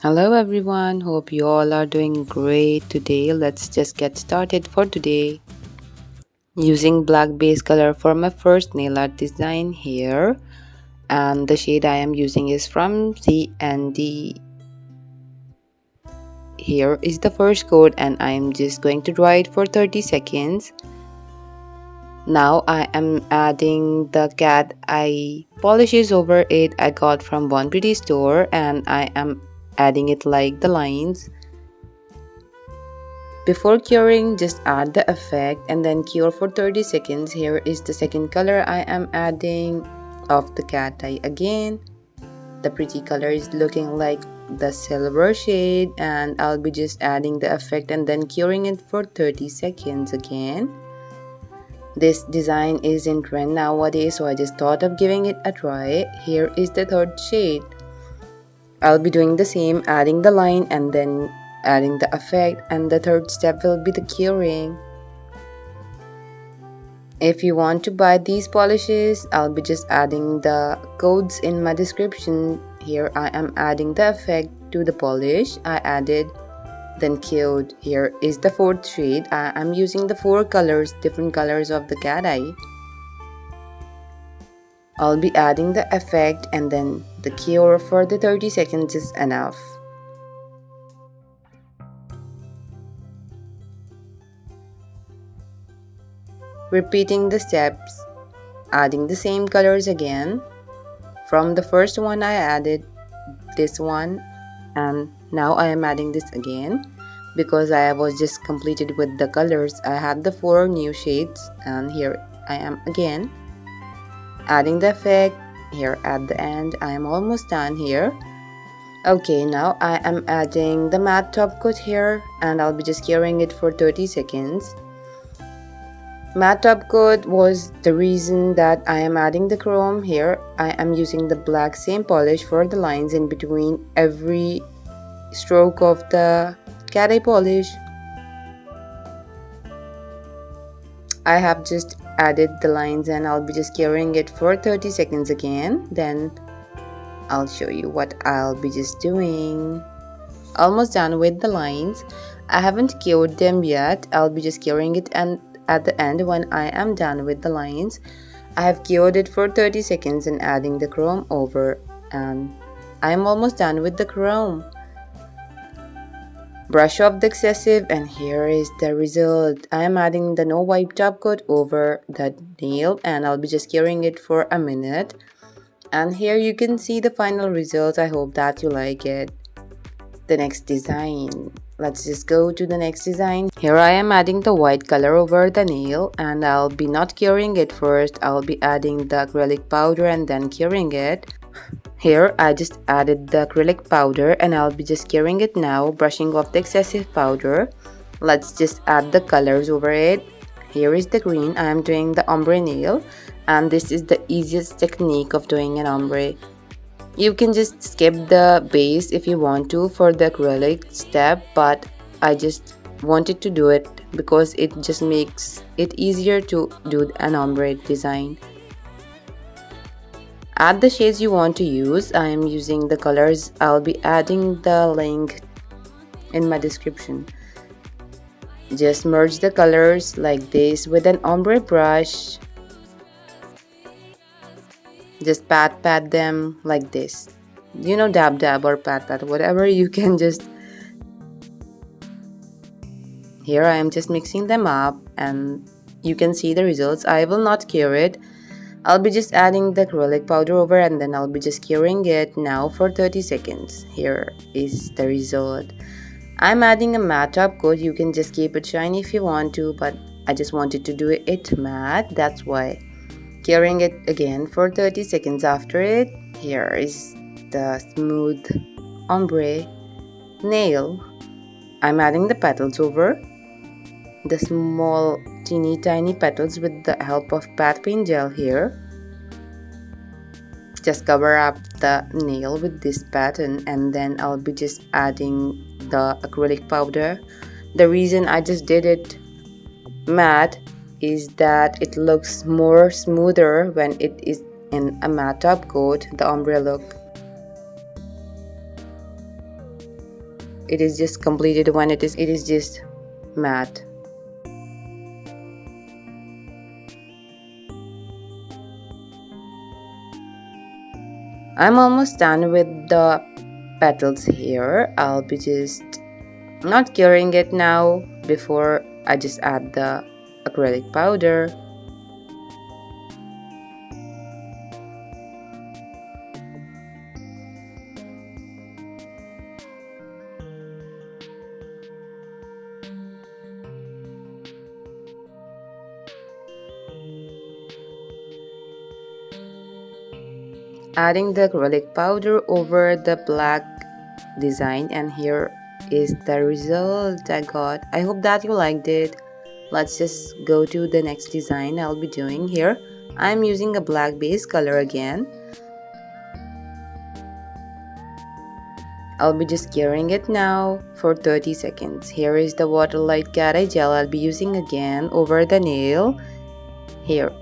Hello everyone, hope you all are doing great today. Let's just get started for today. Using black base color for my first nail art design here, and the shade I am using is from CND. Here is the first coat and I am just going to dry it for 30 seconds. Now I am adding the cat eye polishes over it I got from Bon Pretty store, and I am adding it like the lines. Before curing, just add the effect and then cure for 30 seconds. Here is the second color I am adding of the cat eye again. The pretty color is looking like the silver shade, and I'll be just adding the effect and then curing it for 30 seconds again. This design is in trend nowadays, so I just thought of giving it a try. Here is the third shade. I'll be doing the same, adding the line and then adding the effect, and the third step will be the curing. If you want to buy these polishes, I'll be just adding the codes in my description. Here I am adding the effect to the polish I added, then cured. Here is the fourth shade. I am using the four colors, different colors of the cat eye. I'll be adding the effect and then the cure for the 30 seconds is enough. Repeating the steps, adding the same colors again. From the first one I added this one, and now I am adding this again because I was just completed with the colors. I had the four new shades, and here I am again adding the effect here at the end. I am almost done here. Okay, now I am adding the matte top coat here, and I'll be just curing it for 30 seconds. Matte top coat was the reason that I am adding the chrome here. I am using the black same polish for the lines in between every stroke of the cat eye polish. I have just added the lines and I'll be just curing it for 30 seconds again. Then I'll show you what I'll be just doing. Almost done with the lines. I haven't cured them yet. I'll be just curing it, and at the end when I am done with the lines, I have cured it for 30 seconds and adding the chrome over, and I am almost done with the chrome. Brush off the excessive, and here is the result. I am adding the no wipe top coat over the nail and I'll be just curing it for a minute. And here you can see the final result. I hope that you like it. The next design. Let's just go to the next design. Here I am adding the white color over the nail, and I'll be not curing it first. I'll be adding the acrylic powder and then curing it. Here I just added the acrylic powder and I'll be just curing it now, brushing off the excessive powder. Let's just add the colors over it. Here is the green. I am doing the ombre nail, and this is the easiest technique of doing an ombre. You can just skip the base if you want to for the acrylic step, but I just wanted to do it because it just makes it easier to do an ombre design. Add the shades you want to use. I am using the colors. I'll be adding the link in my description. Just merge the colors like this with an ombre brush. Just pat them like this, dab or pat, whatever you can. Just here I am just mixing them up and you can see the results. I will not cure it. I'll be just adding the acrylic powder over and then I'll be just curing it now for 30 seconds. Here is the result. I'm adding a matte top coat. You can just keep it shiny if you want to, but I just wanted to do it matte, that's why. Curing it again for 30 seconds after it. Here is the smooth ombre nail. I'm adding the petals over. The small teeny tiny petals with the help of pat paint gel here. Just cover up the nail with this pattern and then I'll be just adding the acrylic powder. The reason I just did it matte is that it looks more smoother when it is in a matte top coat, the ombre look. it is just completed when it is just matte. I'm almost done with the petals here. I'll be just not curing it now before I just add the acrylic powder. Adding the acrylic powder over the black design, and here is the result I got. I hope that you liked it. Let's just go to the next design I'll be doing here. I'm using a black base color again. I'll be just curing it now for 30 seconds. Here is the water light cat eye gel I'll be using again over the nail. Here,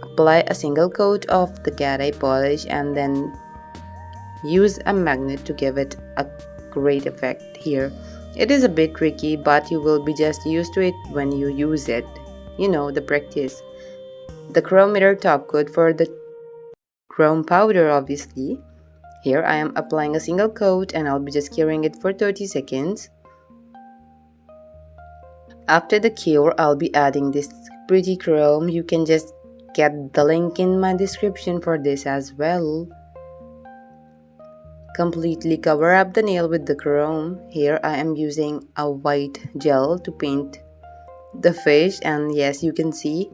apply a single coat of the cat eye polish and then use a magnet to give it a great effect here. It is a bit tricky, but you will be just used to it when you use it. You know, the practice. The chrome mirror top coat for the chrome powder, obviously. Here I am applying a single coat and I'll be just curing it for 30 seconds. After the cure, I'll be adding this pretty chrome. You can just get the link in my description for this as well. Completely cover up the nail with the chrome. Here I am using a white gel to paint the fish, and yes, you can see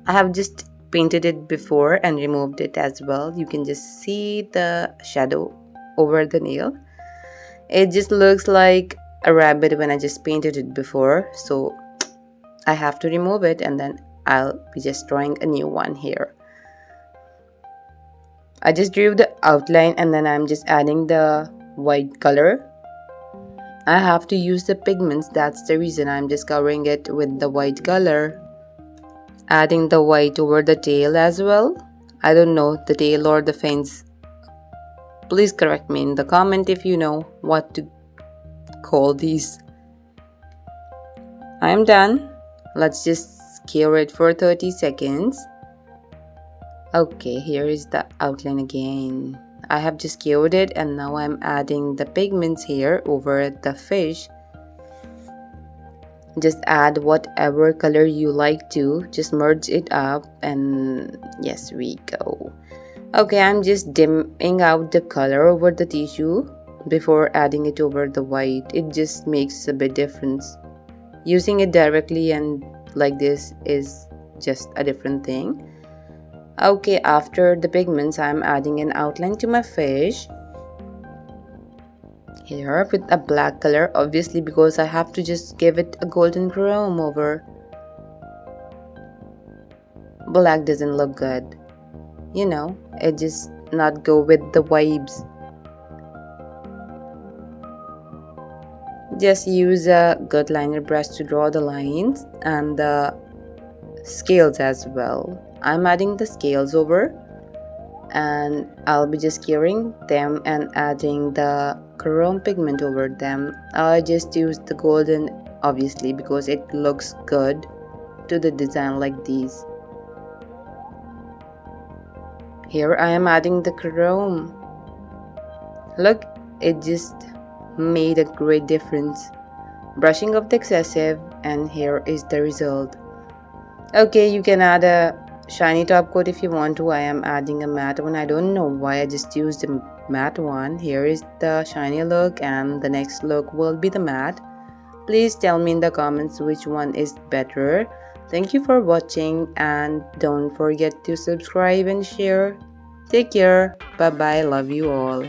I have just painted it before and removed it as well. You can just see the shadow over the nail. It just looks like a rabbit when I just painted it before, so I have to remove it and then I'll be just drawing a new one here. I just drew the outline and then I'm just adding the white color. I have to use the pigments, that's the reason I'm just covering it with the white color. Adding the white over the tail as well. I don't know, the tail or the fins. Please correct me in the comment if you know what to call these. I'm done. Let's just cure it for 30 seconds. Okay, here is the outline again. I have just cured it and now I'm adding the pigments here over the fish. Just add whatever color you like to, just merge it up and yes, we go. Okay, I'm just dimming out the color over the tissue before adding it over the white. It just makes a bit difference. Using it directly and like this is just a different thing. Okay, after the pigments, I'm adding an outline to my fish. Here with a black color, obviously because I have to just give it a golden chrome over. Black doesn't look good. You know, it just not go with the vibes. Just use a good liner brush to draw the lines and the scales as well. I'm adding the scales over and I'll be just curing them and adding the chrome pigment over them. I just used the golden obviously because it looks good to the design like these. Here I am adding the chrome. Look, it just made a great difference. Brushing off the excessive and here is the result. Okay, you can add a shiny top coat if you want to. I am adding a matte one. I don't know why I just used the matte one. Here is the shiny look and the next look will be the matte. Please tell me in the comments which one is better. Thank you for watching and don't forget to subscribe and share. Take care. Bye bye. Love you all.